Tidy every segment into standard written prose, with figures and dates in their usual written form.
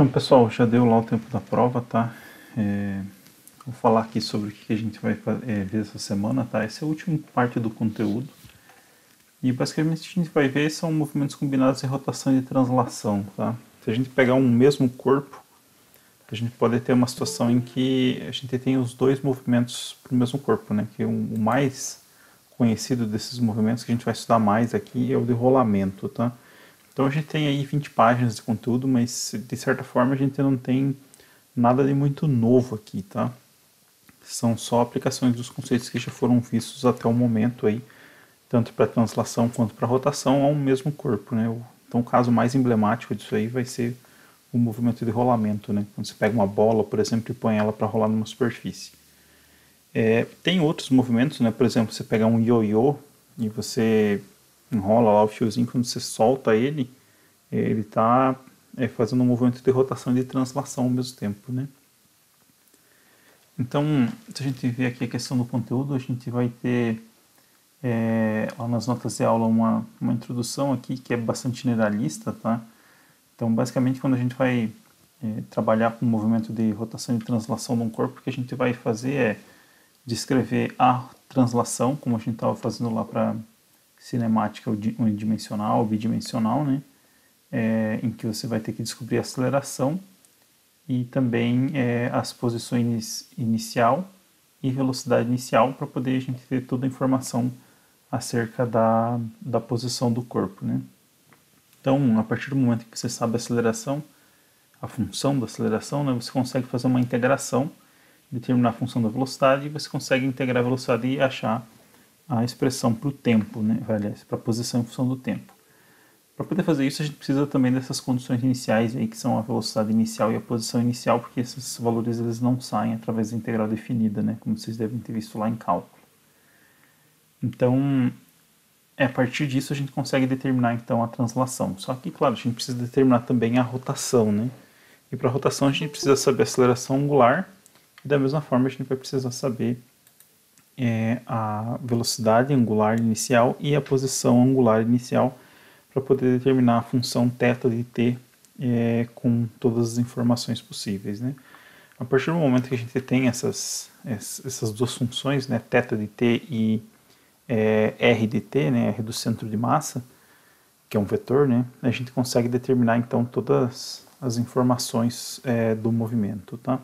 Então, pessoal, já deu lá o tempo da prova, tá? Vou falar aqui sobre o que a gente vai ver essa semana, tá? Essa é a última parte do conteúdo. E basicamente o que a gente vai ver são movimentos combinados de rotação e de translação, tá? Se a gente pegar um mesmo corpo, a gente pode ter uma situação em que a gente tem os dois movimentos para o mesmo corpo, né? Que o mais conhecido desses movimentos que a gente vai estudar mais aqui é o de rolamento, tá? Então a gente tem aí 20 páginas de conteúdo, mas de certa forma a gente não tem nada de muito novo aqui, tá? São só aplicações dos conceitos que já foram vistos até o momento aí, tanto para translação quanto para rotação ao mesmo corpo, né? Então o caso mais emblemático disso aí vai ser o movimento de rolamento, né? Quando você pega uma bola, por exemplo, e põe ela para rolar numa superfície. Tem outros movimentos, né? Por exemplo, você pega um ioiô e você enrola lá o fiozinho, quando você solta ele, ele está fazendo um movimento de rotação e de translação ao mesmo tempo, né? Então, se a gente ver aqui a questão do conteúdo, a gente vai ter lá nas notas de aula uma introdução aqui que é bastante generalista, tá? Então, basicamente, quando a gente vai trabalhar com o movimento de rotação e translação de um corpo, o que a gente vai fazer é descrever a translação, como a gente estava fazendo lá para cinemática unidimensional, bidimensional, né? Em que você vai ter que descobrir a aceleração e também as posições inicial e velocidade inicial para poder a gente ter toda a informação acerca da posição do corpo, né? Então, a partir do momento que você sabe a aceleração, a função da aceleração, né, você consegue fazer uma integração, determinar a função da velocidade e você consegue integrar a velocidade e achar a expressão para o tempo, né? Aliás, para a posição em função do tempo. Para poder fazer isso, a gente precisa também dessas condições iniciais, aí, que são a velocidade inicial e a posição inicial, porque esses valores eles não saem através da integral definida, né? Como vocês devem ter visto lá em cálculo. Então, a partir disso a gente consegue determinar então a translação. Só que, claro, a gente precisa determinar também a rotação, né? E para a rotação a gente precisa saber a aceleração angular e da mesma forma a gente vai precisar saber a velocidade angular inicial e a posição angular inicial para poder determinar a função θ de t com todas as informações possíveis, né? A partir do momento que a gente tem essas duas funções, né, θ de t e r de t, né, r do centro de massa, que é um vetor, né, a gente consegue determinar então todas as informações do movimento, tá?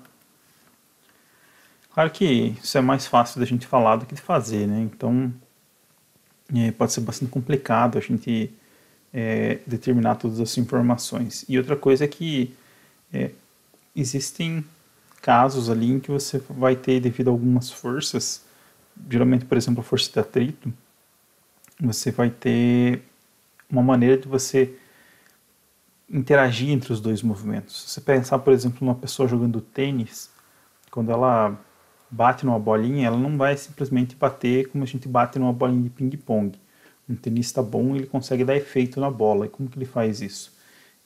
Claro que isso é mais fácil da gente falar do que de fazer, né? Então pode ser bastante complicado a gente determinar todas as informações. E outra coisa é que existem casos ali em que você vai ter, devido a algumas forças, geralmente, por exemplo, a força de atrito, você vai ter uma maneira de você interagir entre os dois movimentos. Se você pensar, por exemplo, numa pessoa jogando tênis, quando ela bate numa bolinha, ela não vai simplesmente bater como a gente bate numa bolinha de ping-pong. Um tenista bom, ele consegue dar efeito na bola. E como que ele faz isso?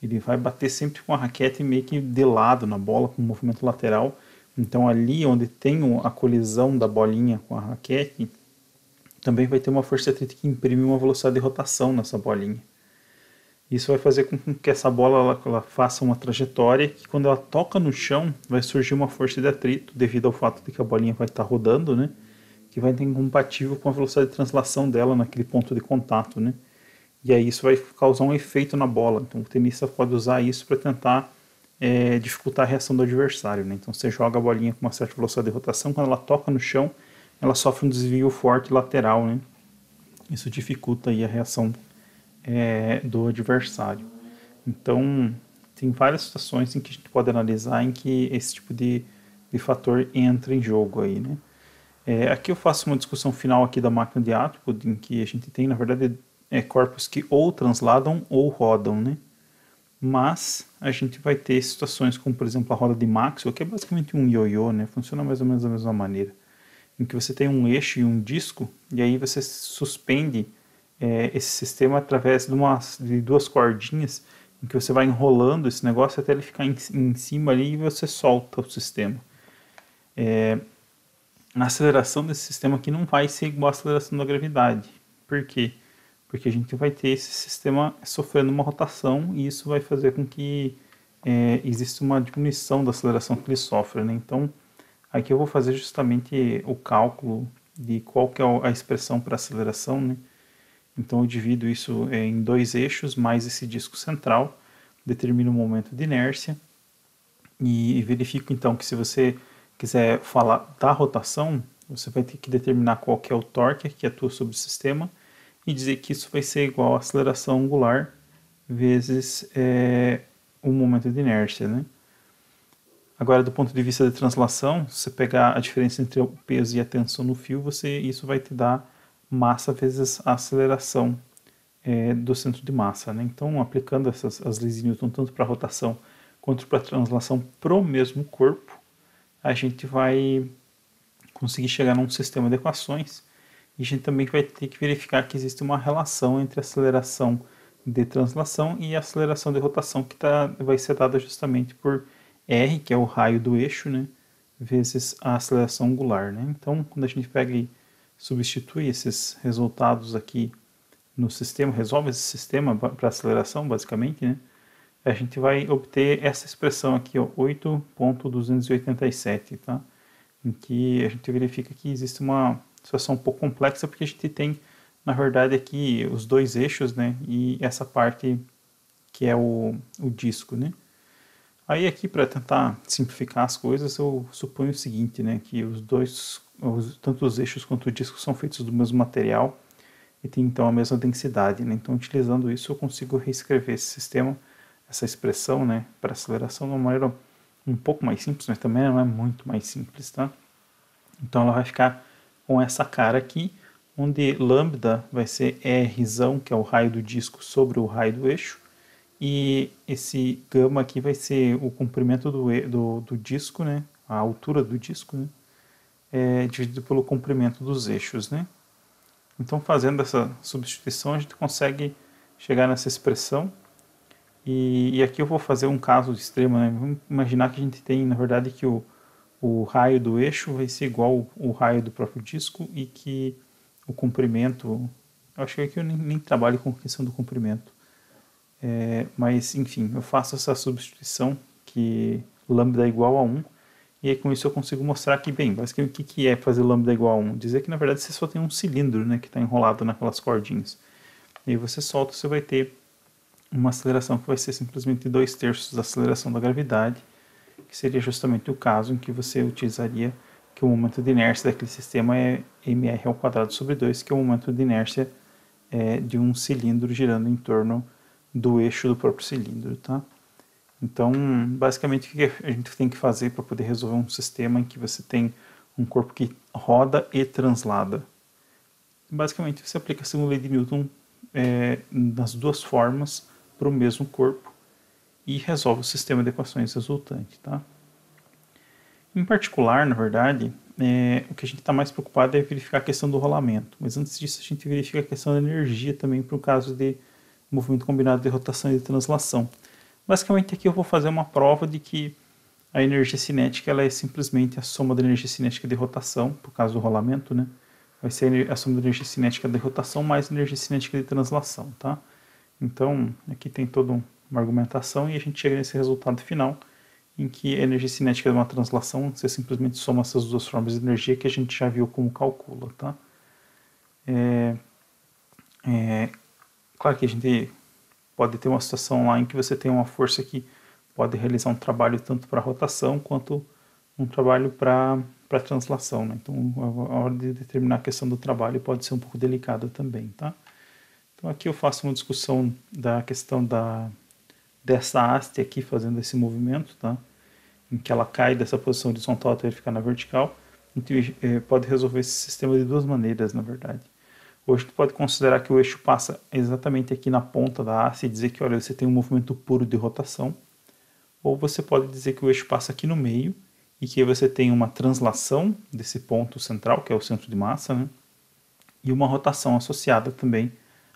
Ele vai bater sempre com a raquete meio que de lado na bola, com um movimento lateral. Então ali onde tem a colisão da bolinha com a raquete, também vai ter uma força de atrito que imprime uma velocidade de rotação nessa bolinha. Isso vai fazer com que essa bola ela faça uma trajetória que quando ela toca no chão vai surgir uma força de atrito devido ao fato de que a bolinha vai estar rodando, né? Que vai estar incompatível com a velocidade de translação dela naquele ponto de contato, né? E aí isso vai causar um efeito na bola. Então o tenista pode usar isso para tentar dificultar a reação do adversário, né? Então você joga a bolinha com uma certa velocidade de rotação, quando ela toca no chão, ela sofre um desvio forte lateral, né? Isso dificulta aí a reação do adversário. Então, tem várias situações em que a gente pode analisar em que esse tipo de fator entra em jogo aí, né? Aqui eu faço uma discussão final aqui da máquina de átomo, em que a gente tem, na verdade, corpos que ou transladam ou rodam, né? Mas a gente vai ter situações como, por exemplo, a roda de Maxwell, que é basicamente um ioiô, né? Funciona mais ou menos da mesma maneira, em que você tem um eixo e um disco, e aí você suspende esse sistema através de duas cordinhas, em que você vai enrolando esse negócio até ele ficar em cima ali e você solta o sistema. A aceleração desse sistema aqui não vai ser igual à aceleração da gravidade. Por quê? Porque a gente vai ter esse sistema sofrendo uma rotação e isso vai fazer com que existe uma diminuição da aceleração que ele sofre, né? Então, aqui eu vou fazer justamente o cálculo de qual que é a expressão para aceleração, né? Então eu divido isso em dois eixos, mais esse disco central, determino o momento de inércia e verifico então que se você quiser falar da rotação, você vai ter que determinar qual que é o torque que atua sobre o sistema e dizer que isso vai ser igual à aceleração angular vezes o momento de inércia, né? Agora, do ponto de vista de translação, se você pegar a diferença entre o peso e a tensão no fio, isso vai te dar massa vezes a aceleração do centro de massa, né? Então, aplicando as leis de Newton tanto para a rotação quanto para a translação para o mesmo corpo, a gente vai conseguir chegar num sistema de equações e a gente também vai ter que verificar que existe uma relação entre a aceleração de translação e a aceleração de rotação que vai ser dada justamente por R, que é o raio do eixo, né, vezes a aceleração angular, né? Então, quando a gente pega e substitui esses resultados aqui no sistema, resolve esse sistema para aceleração, basicamente, né, a gente vai obter essa expressão aqui, ó, 8.287, tá? Em que a gente verifica que existe uma situação um pouco complexa, porque a gente tem, na verdade, aqui os dois eixos, né, e essa parte que é o disco, né? Aí aqui, para tentar simplificar as coisas, eu suponho o seguinte, né, que tanto os eixos quanto o disco são feitos do mesmo material e tem então a mesma densidade, né? Então, utilizando isso, eu consigo reescrever esse sistema, essa expressão, né, para aceleração de uma maneira um pouco mais simples, mas também não é muito mais simples, tá? Então ela vai ficar com essa cara aqui, onde lambda vai ser R, que é o raio do disco sobre o raio do eixo, e esse gama aqui vai ser o comprimento do disco, né, a altura do disco, né, dividido pelo comprimento dos eixos, né. Então, fazendo essa substituição, a gente consegue chegar nessa expressão. E aqui eu vou fazer um caso extremo, né? Vamos imaginar que a gente tem, na verdade, que o raio do eixo vai ser igual ao raio do próprio disco e que o comprimento... Eu acho que aqui eu nem trabalho com a questão do comprimento. Mas, enfim, eu faço essa substituição que lambda é igual a 1 e aí, com isso eu consigo mostrar que, bem, basicamente o que é fazer lambda igual a 1? Dizer que, na verdade, você só tem um cilindro, né, que está enrolado naquelas cordinhas. E aí você solta, você vai ter uma aceleração que vai ser simplesmente 2/3 da aceleração da gravidade, que seria justamente o caso em que você utilizaria que o momento de inércia daquele sistema é mr²/2, que é o momento de inércia de um cilindro girando em torno do eixo do próprio cilindro, tá? Então, basicamente, o que a gente tem que fazer para poder resolver um sistema em que você tem um corpo que roda e translada? Basicamente, você aplica a segunda lei de Newton nas duas formas para o mesmo corpo e resolve o sistema de equações resultante, tá? Em particular, na verdade, o que a gente está mais preocupado é verificar a questão do rolamento. Mas antes disso, a gente verifica a questão da energia também para o caso de movimento combinado de rotação e de translação. Basicamente, aqui eu vou fazer uma prova de que a energia cinética ela é simplesmente a soma da energia cinética de rotação, por causa do rolamento, né? Vai ser a soma da energia cinética de rotação mais a energia cinética de translação, tá? Então, aqui tem toda uma argumentação e a gente chega nesse resultado final, em que a energia cinética de uma translação, você simplesmente soma essas duas formas de energia que a gente já viu como calcula, tá? Claro que a gente pode ter uma situação lá em que você tem uma força que pode realizar um trabalho tanto para rotação quanto um trabalho para translação, né? Então, a hora de determinar a questão do trabalho pode ser um pouco delicada também, tá? Então, aqui eu faço uma discussão da questão dessa haste aqui fazendo esse movimento, tá? Em que ela cai dessa posição horizontal até ficar na vertical. Então, pode resolver esse sistema de duas maneiras, na verdade. Hoje, tu pode considerar que o eixo passa exatamente aqui na ponta da haste e dizer que, olha, você tem um movimento puro de rotação. Ou você pode dizer que o eixo passa aqui no meio e que você tem uma translação desse ponto central, que é o centro de massa, né? E uma rotação associada também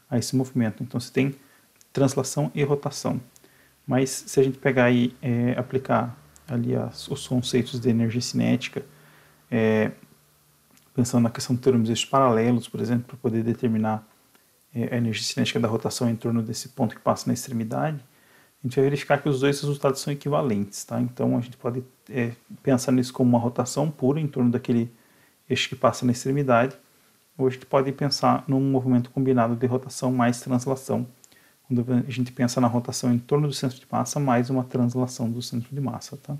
a esse movimento. Então, você tem translação e rotação. Mas se a gente pegar e aplicar ali os conceitos de energia cinética, pensando na questão de termos eixos paralelos, por exemplo, para poder determinar a energia cinética da rotação em torno desse ponto que passa na extremidade, a gente vai verificar que os dois resultados são equivalentes, tá? Então a gente pode pensar nisso como uma rotação pura em torno daquele eixo que passa na extremidade, ou a gente pode pensar num movimento combinado de rotação mais translação, quando a gente pensa na rotação em torno do centro de massa mais uma translação do centro de massa, tá?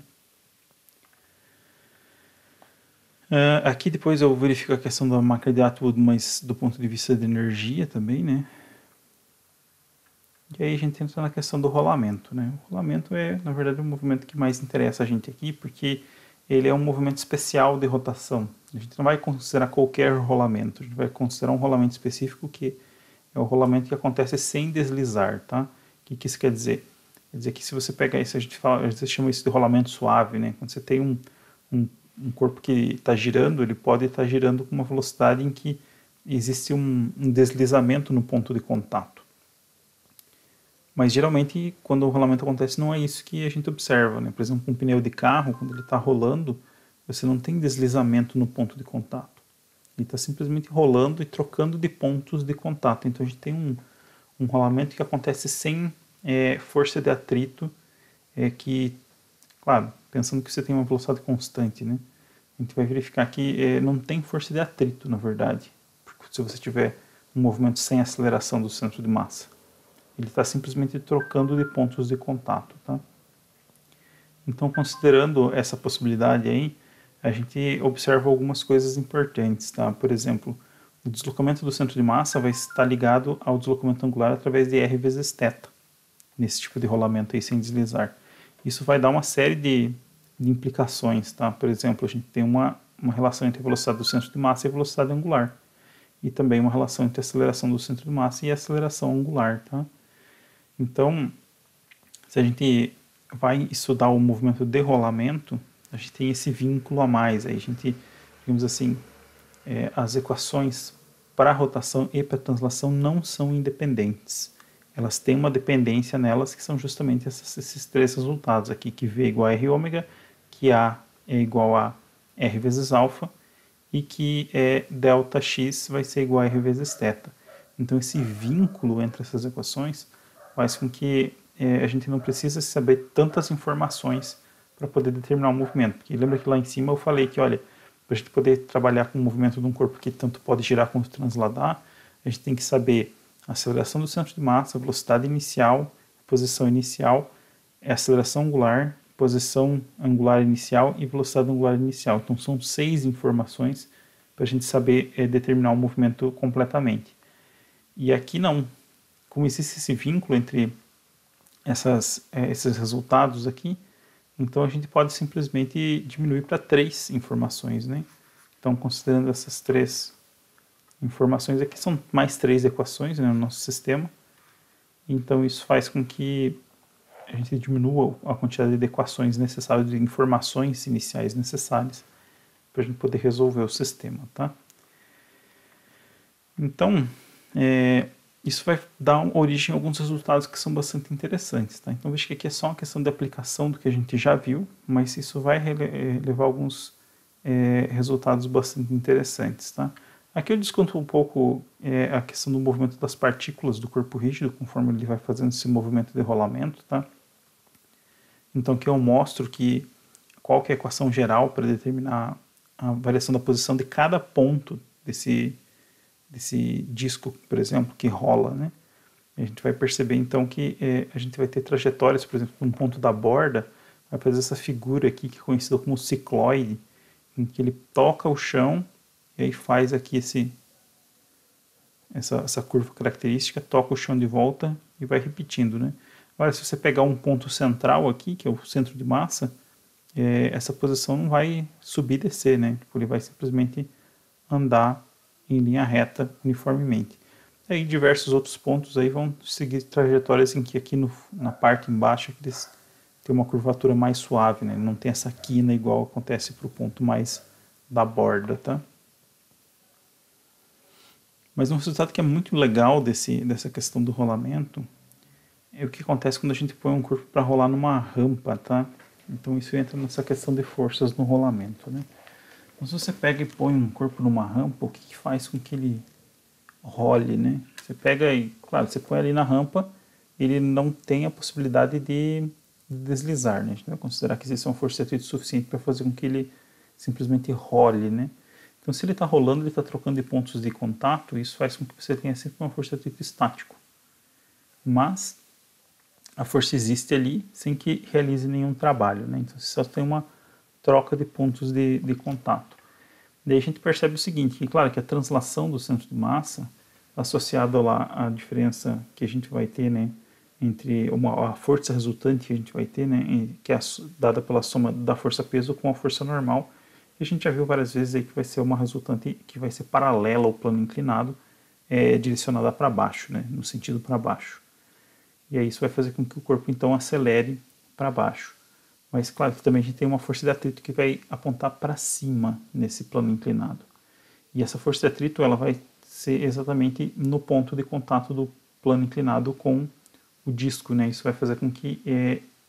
Aqui depois eu verifico a questão da máquina de Atwood, mas do ponto de vista de energia também, né? E aí a gente entra na questão do rolamento, né? O rolamento é, na verdade, o movimento que mais interessa a gente aqui, porque ele é um movimento especial de rotação. A gente não vai considerar qualquer rolamento, a gente vai considerar um rolamento específico que é o rolamento que acontece sem deslizar, tá? O que isso quer dizer? Quer dizer que se você pegar isso, a gente chama isso de rolamento suave, né? Quando você tem um corpo que está girando, ele pode estar girando com uma velocidade em que existe um deslizamento no ponto de contato. Mas geralmente, quando o rolamento acontece, não é isso que a gente observa, né? Por exemplo, um pneu de carro, quando ele está rolando, você não tem deslizamento no ponto de contato. Ele está simplesmente rolando e trocando de pontos de contato. Então a gente tem um rolamento que acontece sem força de atrito, que, claro, pensando que você tem uma velocidade constante, né? A gente vai verificar que não tem força de atrito, na verdade, se você tiver um movimento sem aceleração do centro de massa. Ele está simplesmente trocando de pontos de contato, tá? Então, considerando essa possibilidade aí, a gente observa algumas coisas importantes, tá? Por exemplo, o deslocamento do centro de massa vai estar ligado ao deslocamento angular através de R vezes θ, nesse tipo de rolamento aí sem deslizar. Isso vai dar uma série de implicações, tá? Por exemplo, a gente tem uma relação entre a velocidade do centro de massa e a velocidade angular. E também uma relação entre a aceleração do centro de massa e a aceleração angular, tá? Então, se a gente vai estudar o movimento de rolamento, a gente tem esse vínculo a mais. Aí a gente, digamos assim, as equações para rotação e para translação não são independentes. Elas têm uma dependência nelas que são justamente esses três resultados aqui, que V é igual a R ômega, que A é igual a R vezes alfa e que delta X vai ser igual a R vezes θ. Então esse vínculo entre essas equações faz com que a gente não precisa saber tantas informações para poder determinar o movimento. Porque lembra que lá em cima eu falei que, olha, para a gente poder trabalhar com o movimento de um corpo que tanto pode girar quanto transladar, a gente tem que saber a aceleração do centro de massa, a velocidade inicial, a posição inicial, a aceleração angular, posição angular inicial e velocidade angular inicial. Então são 6 informações para a gente saber determinar o movimento completamente. E aqui não. Como existe esse vínculo entre esses resultados aqui, então a gente pode simplesmente diminuir para 3 informações, né? Então, considerando essas 3 informações aqui, são mais 3 equações, né, no nosso sistema. Então isso faz com que a gente diminua a quantidade de equações necessárias, de informações iniciais necessárias para a gente poder resolver o sistema, tá? Então, isso vai dar origem a alguns resultados que são bastante interessantes, tá? Então veja que aqui é só uma questão de aplicação do que a gente já viu, mas isso vai levar a alguns resultados bastante interessantes, tá? Aqui eu desconto um pouco a questão do movimento das partículas do corpo rígido, conforme ele vai fazendo esse movimento de rolamento, tá? Então aqui eu mostro qual que é a equação geral para determinar a variação da posição de cada ponto desse disco, por exemplo, que rola, né? A gente vai perceber então que a gente vai ter trajetórias, por exemplo, um ponto da borda vai fazer essa figura aqui que é conhecida como cicloide, em que ele toca o chão e aí faz aqui essa curva característica, toca o chão de volta e vai repetindo, né? Agora, se você pegar um ponto central aqui, que é o centro de massa, essa posição não vai subir e descer, né? Ele vai simplesmente andar em linha reta uniformemente. Aí diversos outros pontos aí vão seguir trajetórias em que aqui na parte embaixo eles têm uma curvatura mais suave, né? Não tem essa quina igual acontece para o ponto mais da borda, tá? Mas um resultado que é muito legal dessa questão do rolamento é o que acontece quando a gente põe um corpo para rolar numa rampa, tá? Então isso entra nessa questão de forças no rolamento, né? Então, se você pega e põe um corpo numa rampa, o que faz com que ele role, né? Você pega e, claro, você põe ali na rampa ele não tem a possibilidade de deslizar, né? A gente vai considerar que existe uma força de atrito suficiente para fazer com que ele simplesmente role, né? Então, se ele está rolando, ele está trocando de pontos de contato, isso faz com que você tenha sempre uma força de atrito estático. Mas a força existe ali sem que realize nenhum trabalho, né? Então, você só tem uma troca de pontos de contato. Daí a gente percebe o seguinte, que claro que a translação do centro de massa, associada lá à diferença que a gente vai ter, né, entre a força resultante que a gente vai ter, né, que é dada pela soma da força-peso com a força normal, e a gente já viu várias vezes aí que vai ser uma resultante que vai ser paralela ao plano inclinado, direcionada para baixo, né, no sentido para baixo. E aí isso vai fazer com que o corpo então acelere para baixo. Mas claro que também a gente tem uma força de atrito que vai apontar para cima nesse plano inclinado. E essa força de atrito ela vai ser exatamente no ponto de contato do plano inclinado com o disco, né? Isso vai fazer com que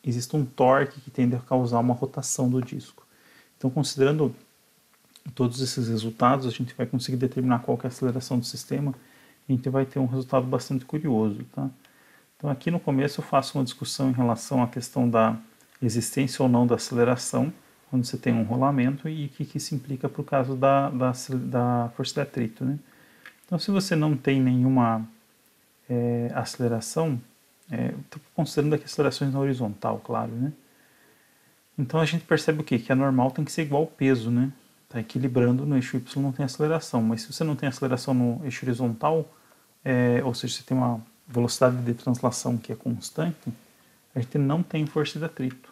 exista um torque que tende a causar uma rotação do disco. Então, considerando todos esses resultados, a gente vai conseguir determinar qual que é a aceleração do sistema e a gente vai ter um resultado bastante curioso, tá? Então, aqui no começo eu faço uma discussão em relação à questão da existência ou não da aceleração, quando você tem um rolamento, e o que isso implica para o caso da força de atrito, né? Então, se você não tem nenhuma aceleração, estou considerando aqui acelerações na horizontal, claro, né? Então, a gente percebe o quê? Que a normal tem que ser igual ao peso, né? Está equilibrando, no eixo Y não tem aceleração, mas se você não tem aceleração no eixo horizontal, ou seja, você tem uma velocidade de translação que é constante, a gente não tem força de atrito.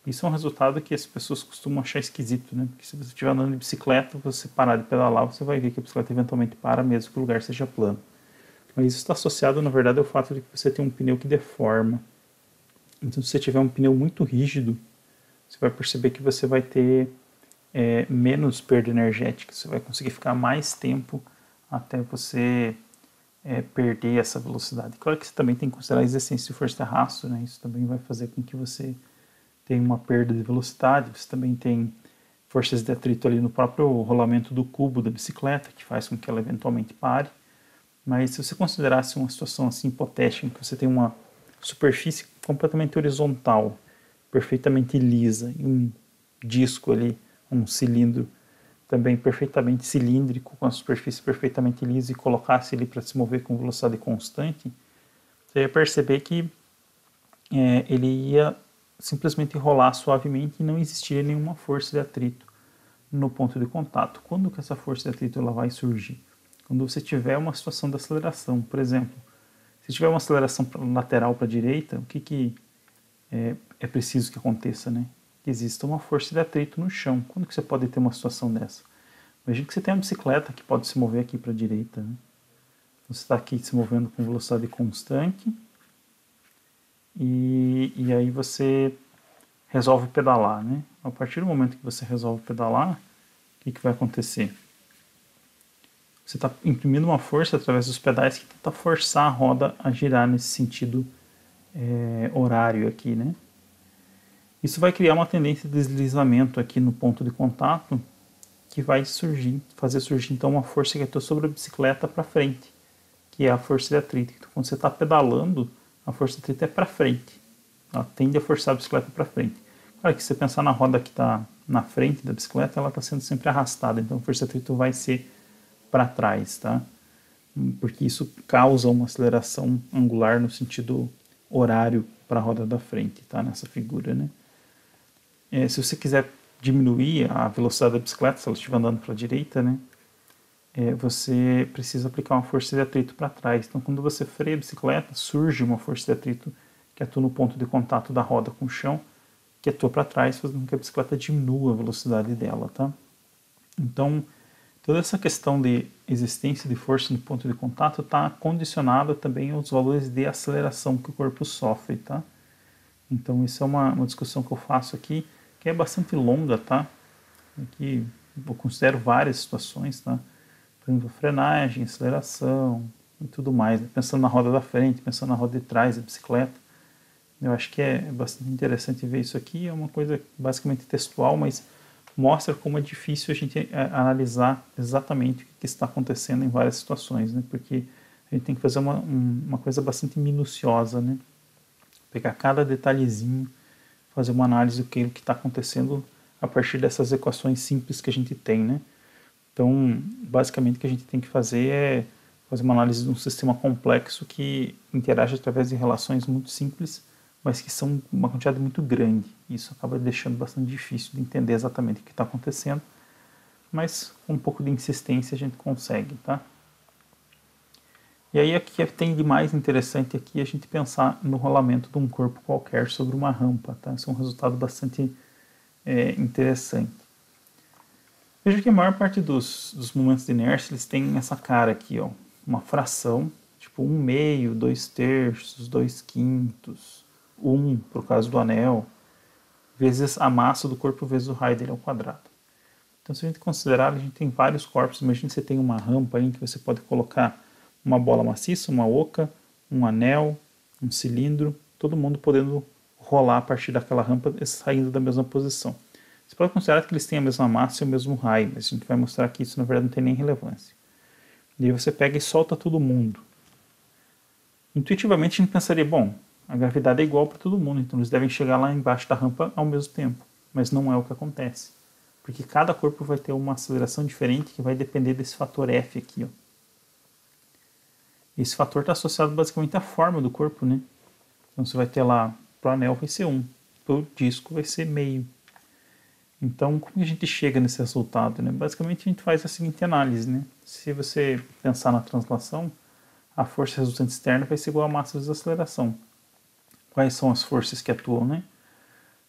Isso é um resultado que as pessoas costumam achar esquisito, né? Porque se você estiver andando de bicicleta, você parar de pedalar, você vai ver que a bicicleta eventualmente para, mesmo que o lugar seja plano. Mas isso está associado, na verdade, ao fato de que você tem um pneu que deforma. Então, se você tiver um pneu muito rígido, você vai perceber que você vai ter menos perda energética. Você vai conseguir ficar mais tempo até você perder essa velocidade. Claro que você também tem que considerar a existência de força de arrasto, né? Isso também vai fazer com que você tenha uma perda de velocidade. Você também tem forças de atrito ali no próprio rolamento do cubo da bicicleta, que faz com que ela eventualmente pare. Mas se você considerasse uma situação assim hipotética, em que você tem uma superfície completamente horizontal, perfeitamente lisa, e um disco ali, um cilindro também perfeitamente cilíndrico, com a superfície perfeitamente lisa, e colocasse ele para se mover com velocidade constante, você ia perceber que ele ia simplesmente rolar suavemente e não existiria nenhuma força de atrito no ponto de contato. Quando que essa força de atrito ela vai surgir? Quando você tiver uma situação de aceleração. Por exemplo, se tiver uma aceleração lateral para a direita, o que é preciso que aconteça, né? Que exista uma força de atrito no chão. Quando que você pode ter uma situação dessa? Imagina que você tem uma bicicleta que pode se mover aqui para a direita, né? Você está aqui se movendo com velocidade constante e aí você resolve pedalar, né? A partir do momento que você resolve pedalar, o que vai acontecer? Você está imprimindo uma força através dos pedais que tenta forçar a roda a girar nesse sentido horário aqui, né? Isso vai criar uma tendência de deslizamento aqui no ponto de contato que vai fazer surgir então uma força que atua sobre a bicicleta para frente, que é a força de atrito. Então, quando você está pedalando, a força de atrito é para frente. Ela tende a forçar a bicicleta para frente. Claro que se você pensar na roda que está na frente da bicicleta, ela está sendo sempre arrastada, então a força de atrito vai ser para trás, tá? Porque isso causa uma aceleração angular no sentido horário para a roda da frente, tá? Nessa figura, né? Se você quiser diminuir a velocidade da bicicleta, se ela estiver andando para a direita, né? Você precisa aplicar uma força de atrito para trás. Então, quando você freia a bicicleta, surge uma força de atrito que atua no ponto de contato da roda com o chão, que atua para trás, fazendo com que a bicicleta diminua a velocidade dela, tá? Então, toda essa questão de existência de força no ponto de contato está condicionada também aos valores de aceleração que o corpo sofre, tá? Então, isso é uma discussão que eu faço aqui, que é bastante longa, tá? Aqui eu considero várias situações, tá? Por exemplo, frenagem, aceleração e tudo mais, né? Pensando na roda da frente, pensando na roda de trás da bicicleta. Eu acho que é bastante interessante ver isso aqui. É uma coisa basicamente textual, mas mostra como é difícil a gente analisar exatamente o que está acontecendo em várias situações, né? Porque a gente tem que fazer uma coisa bastante minuciosa, né? Pegar cada detalhezinho, fazer uma análise do que está acontecendo a partir dessas equações simples que a gente tem, né? Então, basicamente, o que a gente tem que fazer é fazer uma análise de um sistema complexo que interage através de relações muito simples, mas que são uma quantidade muito grande. Isso acaba deixando bastante difícil de entender exatamente o que está acontecendo, mas com um pouco de insistência a gente consegue, tá? E aí, o que tem de mais interessante aqui é a gente pensar no rolamento de um corpo qualquer sobre uma rampa, tá? Isso é um resultado bastante interessante. Veja que a maior parte dos momentos de inércia, eles têm essa cara aqui, ó, uma fração, tipo 1/2, 2/3, 2/5, 1, por causa do anel, vezes a massa do corpo vezes o raio dele ao quadrado. Então, se a gente considerar, a gente tem vários corpos. Imagina que você tem uma rampa aí em que você pode colocar uma bola maciça, uma oca, um anel, um cilindro, todo mundo podendo rolar a partir daquela rampa saindo da mesma posição. Você pode considerar que eles têm a mesma massa e o mesmo raio, mas a gente vai mostrar que isso na verdade não tem nem relevância. E aí você pega e solta todo mundo. Intuitivamente a gente pensaria, bom, a gravidade é igual para todo mundo, então eles devem chegar lá embaixo da rampa ao mesmo tempo. Mas não é o que acontece. Porque cada corpo vai ter uma aceleração diferente que vai depender desse fator F aqui, ó. Esse fator está associado basicamente à forma do corpo, né? Então você vai ter lá, para o anel vai ser 1, para o disco vai ser meio. Então, como a gente chega nesse resultado, né? Basicamente a gente faz a seguinte análise, né? Se você pensar na translação, a força resultante externa vai ser igual a massa vezes a aceleração. Quais são as forças que atuam, né?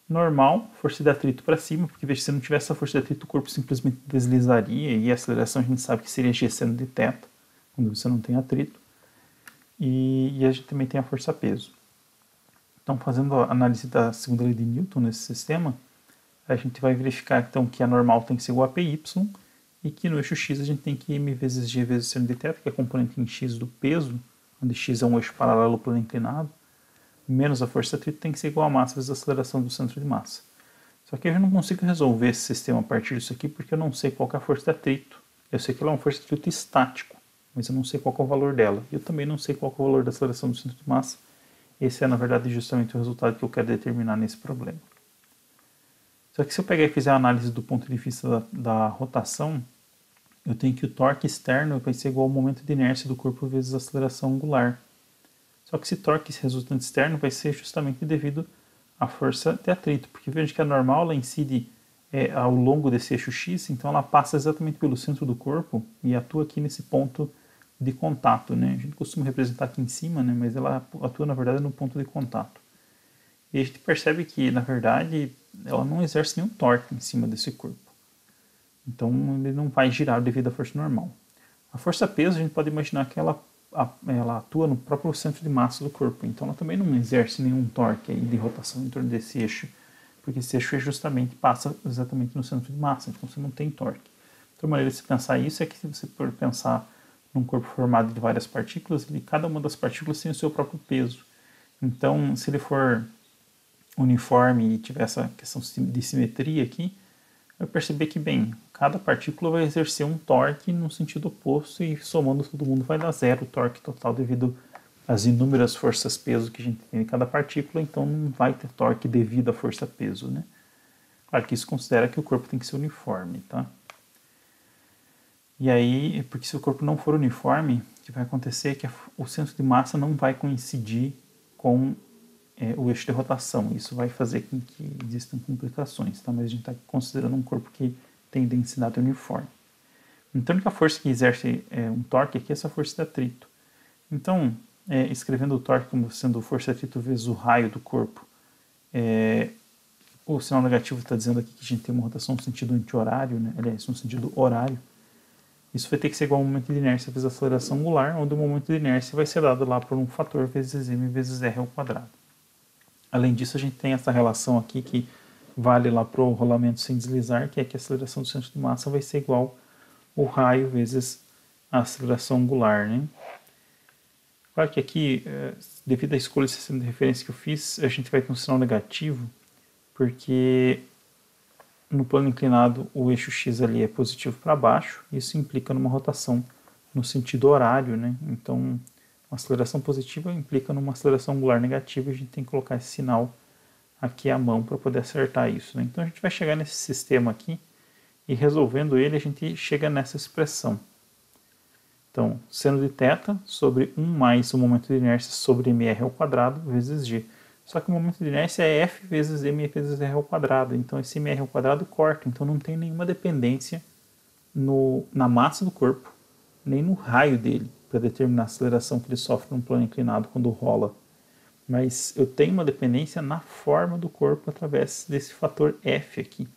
Normal, força de atrito para cima, porque veja, se não tivesse essa força de atrito, o corpo simplesmente deslizaria, e a aceleração a gente sabe que seria G seno de θ, quando você não tem atrito. E a gente também tem a força-peso. Então, fazendo a análise da segunda lei de Newton nesse sistema, a gente vai verificar então que a normal tem que ser igual a PY e que no eixo X a gente tem que M vezes G vezes seno de θ, que é a componente em X do peso, onde X é um eixo paralelo ao plano inclinado, menos a força de atrito tem que ser igual a massa vezes a aceleração do centro de massa. Só que eu não consigo resolver esse sistema a partir disso aqui porque eu não sei qual é a força de atrito. Eu sei que ela é uma força de atrito estático, mas eu não sei qual é o valor dela. E eu também não sei qual é o valor da aceleração do centro de massa. Esse é, na verdade, justamente o resultado que eu quero determinar nesse problema. Só que se eu pegar e fizer a análise do ponto de vista da rotação, eu tenho que o torque externo vai ser igual ao momento de inércia do corpo vezes a aceleração angular. Só que esse torque resultante externo vai ser justamente devido à força de atrito, porque veja que a normal ela incide ao longo desse eixo X, então ela passa exatamente pelo centro do corpo e atua aqui nesse ponto de contato, né? A gente costuma representar aqui em cima, né? Mas ela atua na verdade no ponto de contato. E a gente percebe que, na verdade, ela não exerce nenhum torque em cima desse corpo. Então ele não vai girar devido à força normal. A força-peso a gente pode imaginar que ela atua no próprio centro de massa do corpo, então ela também não exerce nenhum torque aí de rotação em torno desse eixo, porque esse eixo justamente passa exatamente no centro de massa, então você não tem torque. Outra maneira de se pensar isso é que se você for pensar num corpo formado de várias partículas, cada uma das partículas tem o seu próprio peso. Então, se ele for uniforme e tiver essa questão de simetria aqui, vai perceber que, bem, cada partícula vai exercer um torque no sentido oposto e somando todo mundo vai dar zero torque total devido às inúmeras forças-peso que a gente tem em cada partícula, então não vai ter torque devido à força-peso, né? Claro que isso considera que o corpo tem que ser uniforme, tá? E aí, porque se o corpo não for uniforme, o que vai acontecer é que o centro de massa não vai coincidir com o eixo de rotação. Isso vai fazer com que existam complicações, tá? Mas a gente está considerando um corpo que tem densidade uniforme. Então, a única força que exerce um torque aqui é essa força de atrito. Então, escrevendo o torque como sendo força de atrito vezes o raio do corpo, o sinal negativo está dizendo aqui que a gente tem uma rotação no sentido anti-horário, né? Aliás, no sentido horário. Isso vai ter que ser igual ao momento de inércia vezes a aceleração angular, onde o momento de inércia vai ser dado lá por um fator vezes m vezes r ao quadrado. Além disso, a gente tem essa relação aqui que vale lá para o rolamento sem deslizar, que é que a aceleração do centro de massa vai ser igual ao raio vezes a aceleração angular, né? Claro que aqui, devido à escolha do sistema de referência que eu fiz, a gente vai ter um sinal negativo, porque no plano inclinado o eixo x ali é positivo para baixo, isso implica numa rotação no sentido horário, né? Então, uma aceleração positiva implica numa aceleração angular negativa e a gente tem que colocar esse sinal aqui à mão para poder acertar isso, né? Então, a gente vai chegar nesse sistema aqui e resolvendo ele, a gente chega nessa expressão. Então, seno de θ sobre 1 mais o momento de inércia sobre mr ao quadrado vezes g. Só que o momento de inércia é F vezes m vezes r ao quadrado. Então, esse mr ao quadrado corta. Então, não tem nenhuma dependência na massa do corpo, nem no raio dele, para determinar a aceleração que ele sofre num plano inclinado quando rola. Mas eu tenho uma dependência na forma do corpo através desse fator F aqui.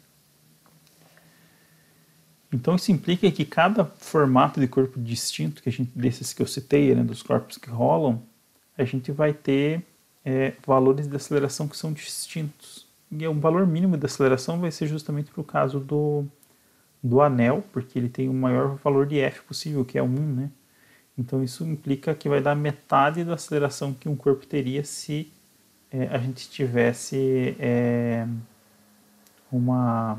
Então isso implica que cada formato de corpo distinto, desses que eu citei, né, dos corpos que rolam, a gente vai ter valores de aceleração que são distintos. E o valor mínimo de aceleração vai ser justamente para o caso do anel, porque ele tem o maior valor de F possível, que é 1, né? Então isso implica que vai dar metade da aceleração que um corpo teria se a gente tivesse uma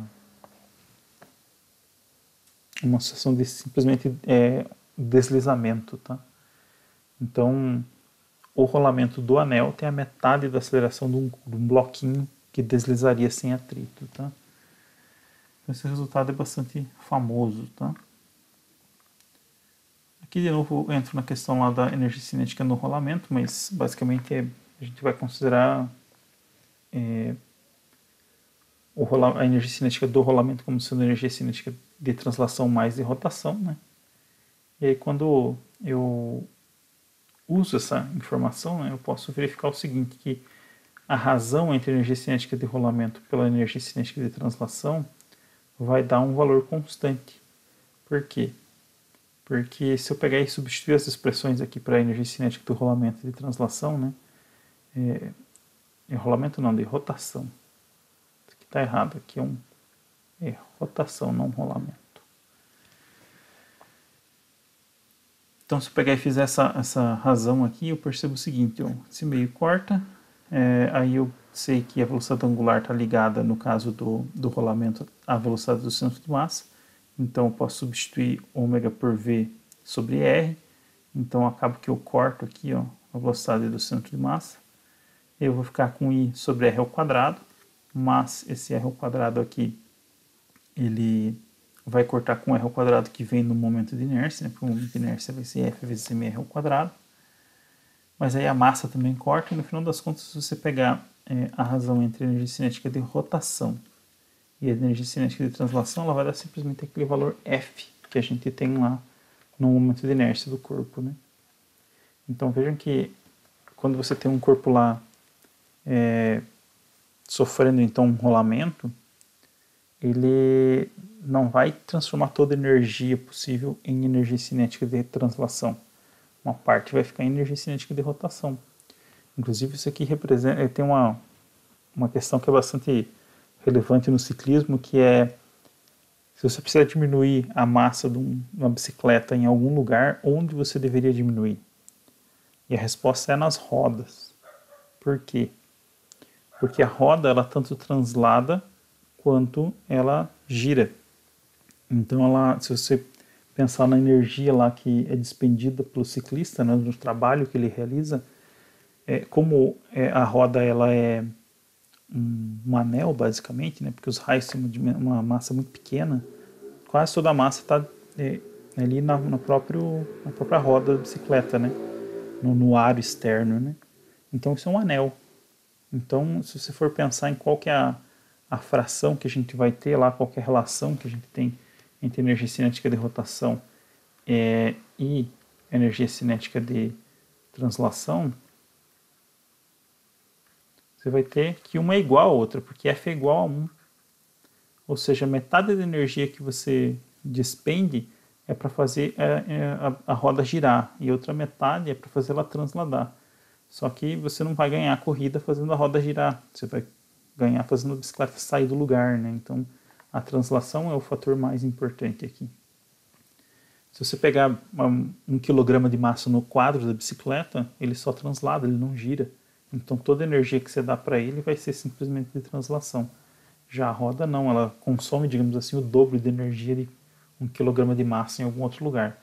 situação de simplesmente deslizamento, tá? Então, o rolamento do anel tem a metade da aceleração de um bloquinho que deslizaria sem atrito, tá? Esse resultado é bastante famoso, tá? Aqui de novo eu entro na questão lá da energia cinética no rolamento, mas basicamente a gente vai considerar a energia cinética do rolamento como sendo energia cinética de translação mais de rotação, né? E aí quando eu uso essa informação, né, eu posso verificar o seguinte, que a razão entre a energia cinética de rolamento pela energia cinética de translação vai dar um valor constante. Por quê? Porque se eu pegar e substituir as expressões aqui para a energia cinética do rolamento e de translação, né, rolamento não, de rotação. Isso aqui está errado, aqui é rotação, não rolamento. Então, se eu pegar e fizer essa razão aqui, eu percebo o seguinte, ó, esse meio corta, aí eu sei que a velocidade angular está ligada, no caso do rolamento, à velocidade do centro de massa. Então, eu posso substituir ômega por V sobre R. Então, acabo que eu corto aqui, ó, a velocidade do centro de massa. Eu vou ficar com I sobre R ao quadrado, mas esse R ao quadrado aqui, ele vai cortar com R ao quadrado que vem no momento de inércia, né? Porque o momento de inércia vai ser F vezes mr ao quadrado. Mas aí a massa também corta, e no final das contas, se você pegar a razão entre a energia cinética de rotação e a energia cinética de translação, ela vai dar simplesmente aquele valor F que a gente tem lá no momento de inércia do corpo, né? Então vejam que quando você tem um corpo lá sofrendo então um rolamento, ele não vai transformar toda a energia possível em energia cinética de translação. Uma parte vai ficar em energia cinética de rotação. Inclusive isso aqui representa, tem uma questão que é bastante relevante no ciclismo, que é se você precisa diminuir a massa de uma bicicleta em algum lugar, onde você deveria diminuir? E a resposta é nas rodas. Por quê? Porque a roda ela tanto translada quanto ela gira. Então, se você pensar na energia lá que é despendida pelo ciclista, né, no trabalho que ele realiza, como a roda ela é um anel, basicamente, né, porque os raios têm uma massa muito pequena, quase toda a massa está ali na própria roda da bicicleta, né, no aro externo, né. Então, isso é um anel. Então, se você for pensar em qual que é a fração que a gente vai ter lá, qual que é a relação que a gente tem entre energia cinética de rotação e energia cinética de translação, você vai ter que uma é igual a outra, porque F é igual a 1. Ou seja, metade da energia que você despende é para fazer a roda girar, e outra metade é para fazer ela transladar. Só que você não vai ganhar a corrida fazendo a roda girar, você vai ganhar fazendo a bicicleta sair do lugar, né? Então, a translação é o fator mais importante aqui. Se você pegar 1 kg de massa no quadro da bicicleta, ele só translada, ele não gira. Então, toda a energia que você dá para ele vai ser simplesmente de translação. Já a roda não, ela consome, digamos assim, o dobro de energia de 1 kg de massa em algum outro lugar.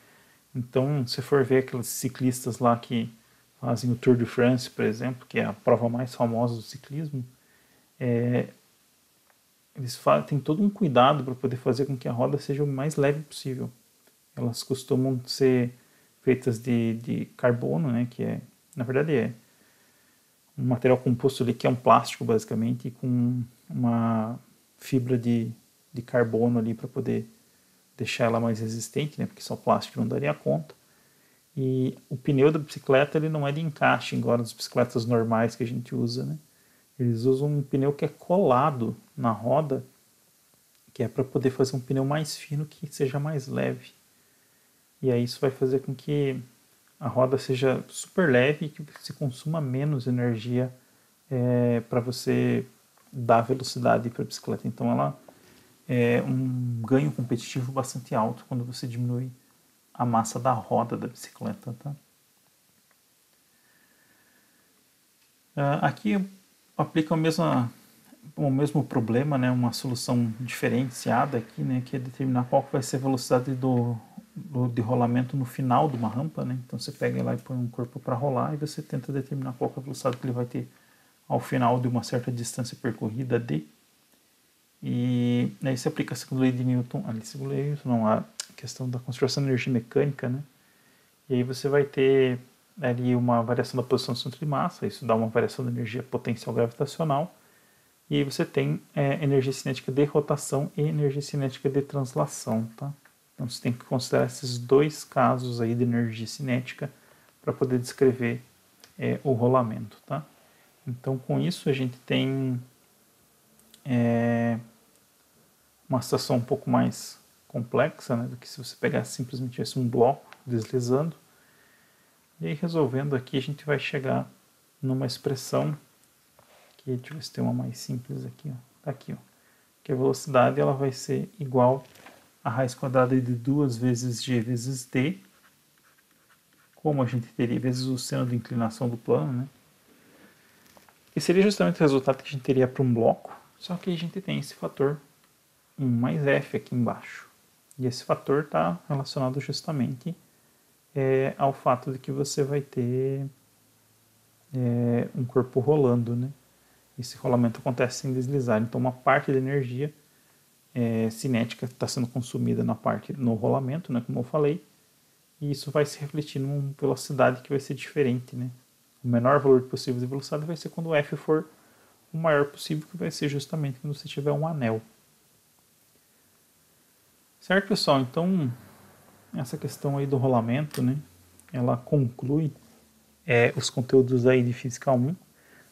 Então, se for ver aqueles ciclistas lá que fazem o Tour de France, por exemplo, que é a prova mais famosa do ciclismo, eles têm todo um cuidado para poder fazer com que a roda seja o mais leve possível. Elas costumam ser feitas de carbono, né, que é, na verdade é um material composto ali que é um plástico basicamente, com uma fibra de carbono ali para poder deixar ela mais resistente, né, porque só plástico não daria conta. E o pneu da bicicleta ele não é de encaixe, igual nas bicicletas normais que a gente usa, né? Eles usam um pneu que é colado na roda, que é para poder fazer um pneu mais fino que seja mais leve. E aí isso vai fazer com que a roda seja super leve e que se consuma menos energia para você dar velocidade para a bicicleta. Então ela é um ganho competitivo bastante alto quando você diminui a massa da roda da bicicleta. Tá? Aqui aplica o mesmo problema, né, uma solução diferenciada aqui, né, que é determinar qual vai ser a velocidade de rolamento no final de uma rampa, né? Então você pega lá e põe um corpo para rolar e você tenta determinar qual é a velocidade que ele vai ter ao final de uma certa distância percorrida d. E aí você aplica a segunda lei de Newton, segunda lei de Newton não, a questão da conservação de energia mecânica, né? E aí você vai ter ali uma variação da posição do centro de massa, isso dá uma variação da energia potencial gravitacional, e aí você tem energia cinética de rotação e energia cinética de translação, tá? Então você tem que considerar esses dois casos aí de energia cinética para poder descrever o rolamento, tá? Então com isso a gente tem uma situação um pouco mais complexa, né, do que se você pegasse simplesmente um bloco deslizando. E aí resolvendo aqui a gente vai chegar numa expressão que, deixa eu ver se tem uma mais simples aqui, ó. Tá aqui, ó. Que a velocidade ela vai ser igual a raiz quadrada de 2 vezes g vezes d, como a gente teria vezes o seno de inclinação do plano, né? Que seria justamente o resultado que a gente teria para um bloco, só que a gente tem esse fator 1 mais f aqui embaixo. E esse fator está relacionado justamente ao fato de que você vai ter um corpo rolando, né? Esse rolamento acontece sem deslizar, então uma parte da energia cinética está sendo consumida no rolamento, né, como eu falei, e isso vai se refletir numa velocidade que vai ser diferente, né? O menor valor possível de velocidade vai ser quando o F for o maior possível, que vai ser justamente quando você tiver um anel. Certo, pessoal? Então, essa questão aí do rolamento, né, ela conclui os conteúdos aí de Física 1.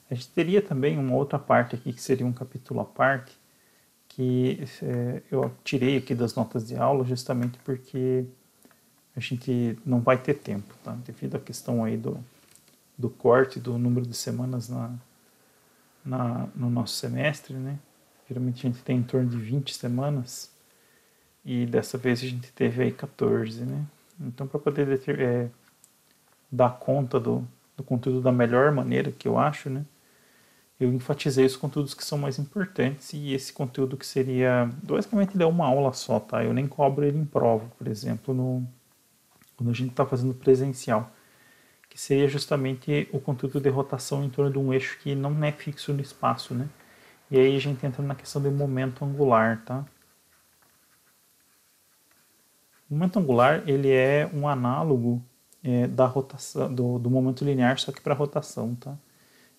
A gente teria também uma outra parte aqui, que seria um capítulo à parte, que eu tirei aqui das notas de aula justamente porque a gente não vai ter tempo, tá? Devido à questão aí do corte do número de semanas no nosso semestre, né? Geralmente a gente tem em torno de 20 semanas e dessa vez a gente teve aí 14, né? Então, para poder dar conta do conteúdo da melhor maneira, que eu acho, né? Eu enfatizei os conteúdos que são mais importantes e esse conteúdo que seria, basicamente ele é uma aula só, tá? Eu nem cobro ele em prova, por exemplo, quando a gente está fazendo presencial, que seria justamente o conteúdo de rotação em torno de um eixo que não é fixo no espaço, né? E aí a gente entra na questão do momento angular, tá? O momento angular, ele é um análogo da rotação, do momento linear, só que para rotação, tá?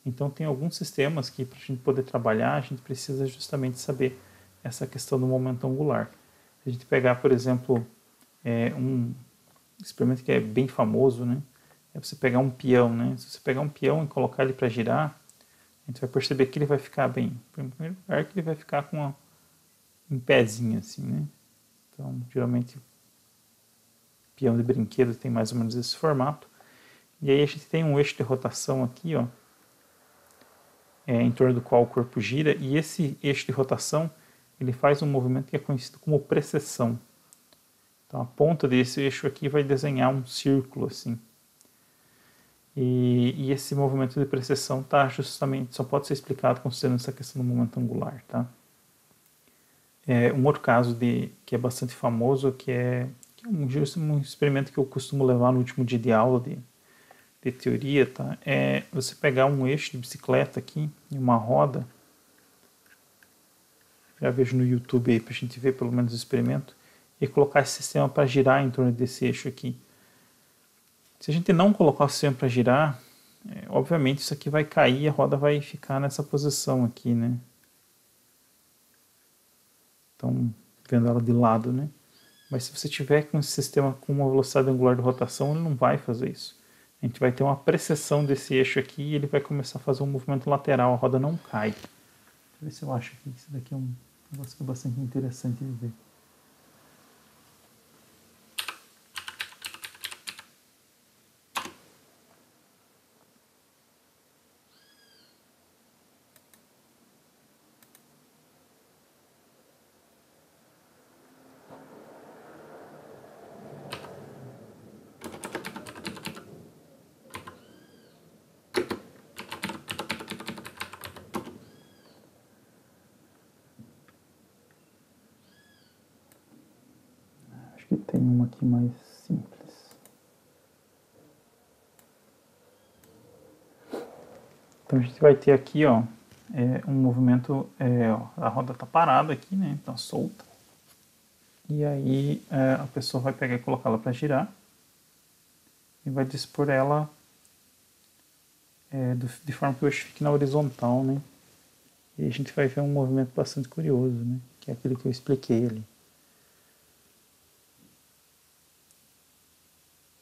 Então tem alguns sistemas que para a gente poder trabalhar, a gente precisa justamente saber essa questão do momento angular. Se a gente pegar, por exemplo, um experimento que é bem famoso, né? É você pegar um peão, né? Se você pegar um peão e colocar ele para girar, a gente vai perceber que ele vai ficar bem. Em primeiro lugar, que ele vai ficar com um pezinho assim, né? Então, geralmente, peão de brinquedo tem mais ou menos esse formato. E aí a gente tem um eixo de rotação aqui, ó, em torno do qual o corpo gira, e esse eixo de rotação ele faz um movimento que é conhecido como precessão. Então a ponta desse eixo aqui vai desenhar um círculo assim. E esse movimento de precessão tá justamente, só pode ser explicado considerando essa questão do momento angular. Tá? Um outro caso que é bastante famoso, que que é um experimento que eu costumo levar no último dia de aula de teoria, tá? É você pegar um eixo de bicicleta aqui e uma roda, já vejo no YouTube aí pra gente ver pelo menos o experimento, e colocar esse sistema para girar em torno desse eixo aqui. Se a gente não colocar o sistema para girar, obviamente isso aqui vai cair e a roda vai ficar nessa posição aqui, né? Então, vendo ela de lado, né? Mas se você tiver com esse sistema com uma velocidade angular de rotação, ele não vai fazer isso. A gente vai ter uma precessão desse eixo aqui e ele vai começar a fazer um movimento lateral, a roda não cai. Deixa eu ver se eu acho que isso daqui é um negócio que é bastante interessante de ver. Acho que tem uma aqui mais simples. Então a gente vai ter aqui, ó, um movimento, ó, a roda está parada aqui, né? Está solta. E aí a pessoa vai pegar e colocá-la para girar e vai dispor ela de forma que o eixo fique na horizontal, né? E a gente vai ver um movimento bastante curioso, né? Que é aquilo que eu expliquei ali.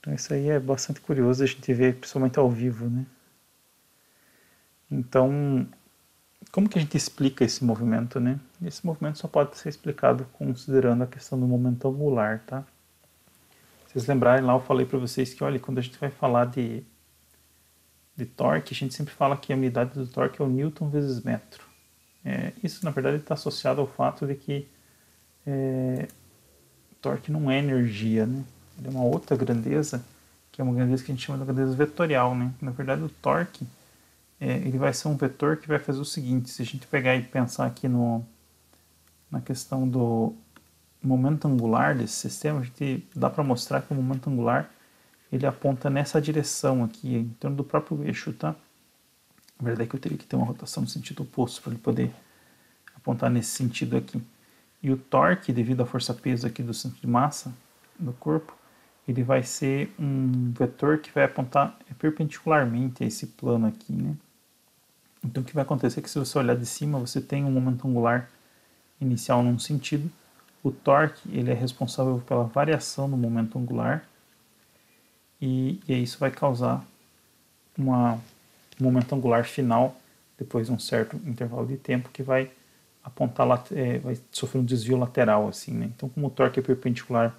Então isso aí é bastante curioso a gente ver, principalmente ao vivo, né? Então, como que a gente explica esse movimento, né? Esse movimento só pode ser explicado considerando a questão do momento angular, tá? Se vocês lembrarem lá, eu falei para vocês que, olha, quando a gente vai falar de torque, a gente sempre fala que a unidade do torque é o Newton vezes metro. Isso, na verdade, está associado ao fato de que torque não é energia, né? Ele é uma outra grandeza, que é uma grandeza que a gente chama de grandeza vetorial, né? Na verdade, o torque ele vai ser um vetor que vai fazer o seguinte: se a gente pegar e pensar aqui na questão do momento angular desse sistema, a gente dá para mostrar que o momento angular ele aponta nessa direção aqui, em torno do próprio eixo, tá? Na verdade é que eu teria que ter uma rotação no sentido oposto para ele poder apontar nesse sentido aqui. E o torque, devido à força-peso aqui do centro de massa do corpo, ele vai ser um vetor que vai apontar perpendicularmente a esse plano aqui, né? Então o que vai acontecer é que se você olhar de cima, você tem um momento angular inicial num sentido. O torque ele é responsável pela variação do momento angular e isso vai causar um momento angular final depois de um certo intervalo de tempo que vai apontar, vai sofrer um desvio lateral assim, né? Então como o torque é perpendicular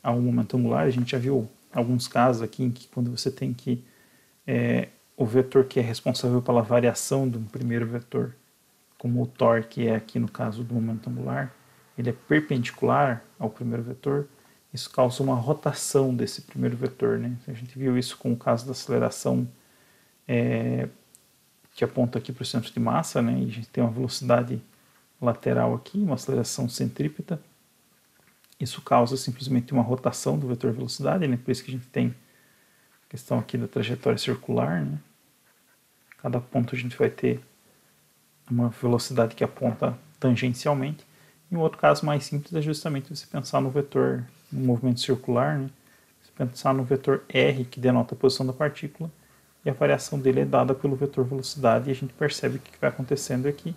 ao momento angular, a gente já viu alguns casos aqui em que quando você tem que o vetor que é responsável pela variação do primeiro vetor, como o torque é aqui no caso do momento angular, ele é perpendicular ao primeiro vetor, isso causa uma rotação desse primeiro vetor, né? A gente viu isso com o caso da aceleração que aponta aqui para o centro de massa, né? E a gente tem uma velocidade lateral aqui, uma aceleração centrípeta. Isso causa simplesmente uma rotação do vetor velocidade, né? Por isso que a gente tem a questão aqui da trajetória circular, né? Cada ponto a gente vai ter uma velocidade que aponta tangencialmente. E um outro caso mais simples é justamente você pensar no vetor, no movimento circular, né? Você pensar no vetor R, que denota a posição da partícula, e a variação dele é dada pelo vetor velocidade, e a gente percebe que o que vai acontecendo é que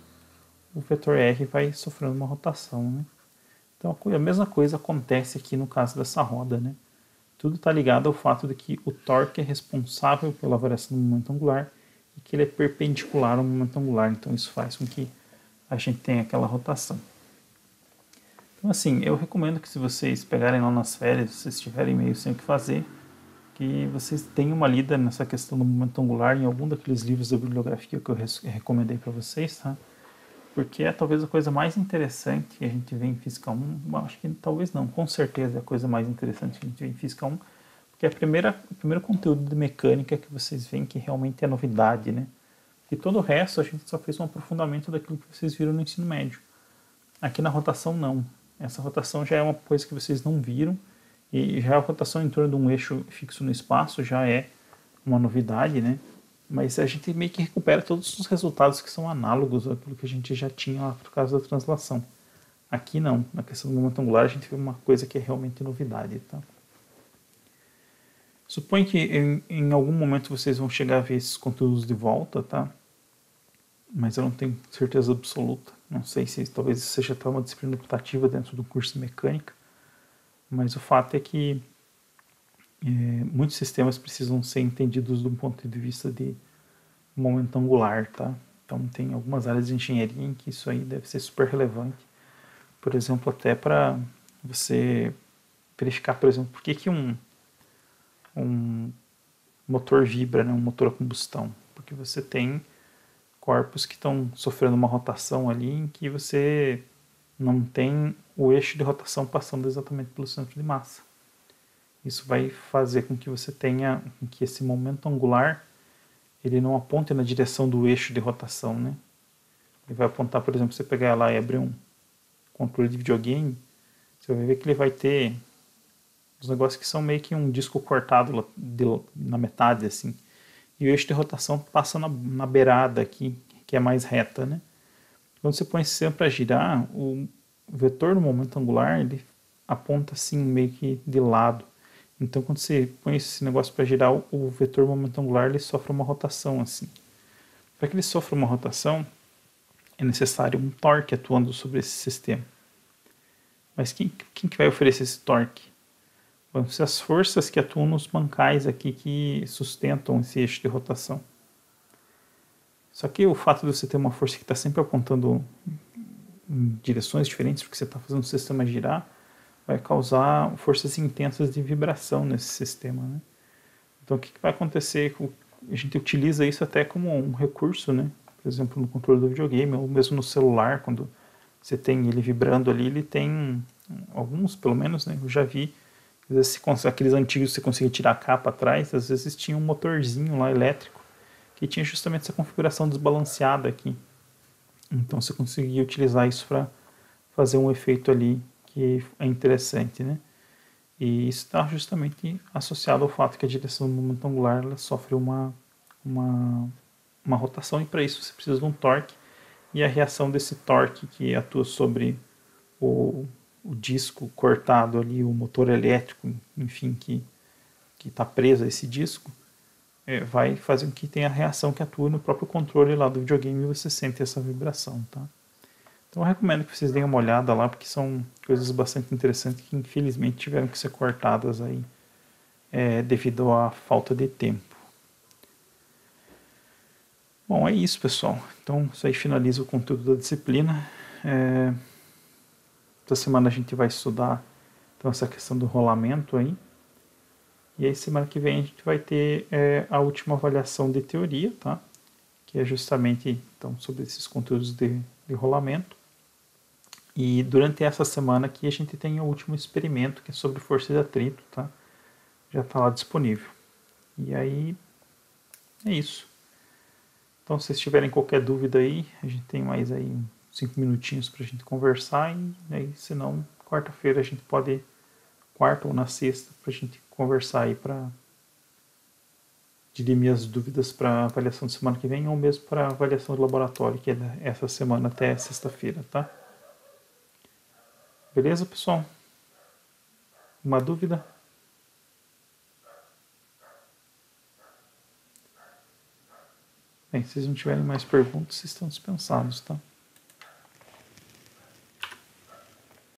o vetor R vai sofrendo uma rotação, né? Então a mesma coisa acontece aqui no caso dessa roda, né? Tudo está ligado ao fato de que o torque é responsável pela variação do momento angular e que ele é perpendicular ao momento angular, então isso faz com que a gente tenha aquela rotação. Então assim, eu recomendo que se vocês pegarem lá nas férias, se vocês estiverem meio sem o que fazer, que vocês tenham uma lida nessa questão do momento angular em algum daqueles livros da bibliografia que eu recomendei para vocês, tá? Porque é talvez a coisa mais interessante que a gente vê em Física 1, acho que talvez não, com certeza é a coisa mais interessante que a gente vê em Física 1, porque é o primeiro conteúdo de mecânica que vocês veem que realmente é novidade, né? E todo o resto a gente só fez um aprofundamento daquilo que vocês viram no ensino médio. Aqui na rotação não. Essa rotação já é uma coisa que vocês não viram E já a rotação em torno de um eixo fixo no espaço já é uma novidade, né? Mas a gente meio que recupera todos os resultados que são análogos àquilo que a gente já tinha lá por causa da translação. Aqui não, na questão do momento angular a gente vê uma coisa que é realmente novidade, tá? Suponho que em algum momento vocês vão chegar a ver esses conteúdos de volta, tá? Mas eu não tenho certeza absoluta. Não sei se talvez isso seja até uma disciplina optativa dentro do curso de mecânica, mas o fato é que muitos sistemas precisam ser entendidos do ponto de vista de momento angular, tá? Então tem algumas áreas de engenharia em que isso aí deve ser super relevante. Por exemplo, até para você verificar, por exemplo, por que um motor vibra, né? Um motor a combustão. Porque você tem corpos que estão sofrendo uma rotação ali em que você não tem o eixo de rotação passando exatamente pelo centro de massa. Isso vai fazer com que você tenha, com que esse momento angular ele não aponte na direção do eixo de rotação, né? Ele vai apontar, por exemplo, você pegar lá e abrir um controle de videogame, você vai ver que ele vai ter os negócios que são meio que um disco cortado na metade, assim. E o eixo de rotação passa na beirada aqui, que é mais reta, né? Quando você põe esse sistema para girar, o vetor no momento angular, ele aponta assim meio que de lado. Então, quando você põe esse negócio para girar, o vetor momento angular ele sofre uma rotação assim. Para que ele sofra uma rotação, é necessário um torque atuando sobre esse sistema. Mas quem que vai oferecer esse torque? Vão ser as forças que atuam nos mancais aqui que sustentam esse eixo de rotação. Só que o fato de você ter uma força que está sempre apontando em direções diferentes, porque você está fazendo o sistema girar, vai causar forças intensas de vibração nesse sistema, né? Então, o que vai acontecer? A gente utiliza isso até como um recurso, né? Por exemplo, no controle do videogame, ou mesmo no celular, quando você tem ele vibrando ali, ele tem alguns, pelo menos, né? Eu já vi, às vezes, aqueles antigos você conseguia tirar a capa atrás, às vezes tinha um motorzinho lá elétrico que tinha justamente essa configuração desbalanceada aqui. Então, você conseguia utilizar isso para fazer um efeito ali que é interessante, né? E isso está justamente associado ao fato que a direção do momento angular ela sofre uma rotação e para isso você precisa de um torque e a reação desse torque que atua sobre o disco cortado ali, o motor elétrico, enfim, que está preso a esse disco, vai fazer com que tenha a reação que atua no próprio controle lá do videogame e você sente essa vibração, tá? Então eu recomendo que vocês deem uma olhada lá, porque são coisas bastante interessantes que infelizmente tiveram que ser cortadas aí devido à falta de tempo. Bom, é isso, pessoal. Então isso aí finaliza o conteúdo da disciplina. Essa semana a gente vai estudar então, essa questão do rolamento aí. E aí semana que vem a gente vai ter a última avaliação de teoria, tá? Que é justamente então, sobre esses conteúdos de rolamento. E durante essa semana aqui a gente tem o último experimento que é sobre força de atrito, tá? Já está lá disponível. E aí é isso. Então se vocês tiverem qualquer dúvida aí, a gente tem mais aí 5 minutinhos para a gente conversar e aí, se não, quarta-feira a gente pode, quarta ou na sexta, para a gente conversar aí para dirimir as dúvidas para a avaliação de semana que vem ou mesmo para a avaliação do laboratório, que é essa semana até sexta-feira, tá? Beleza, pessoal? Uma dúvida? Bem, se vocês não tiverem mais perguntas, vocês estão dispensados, tá?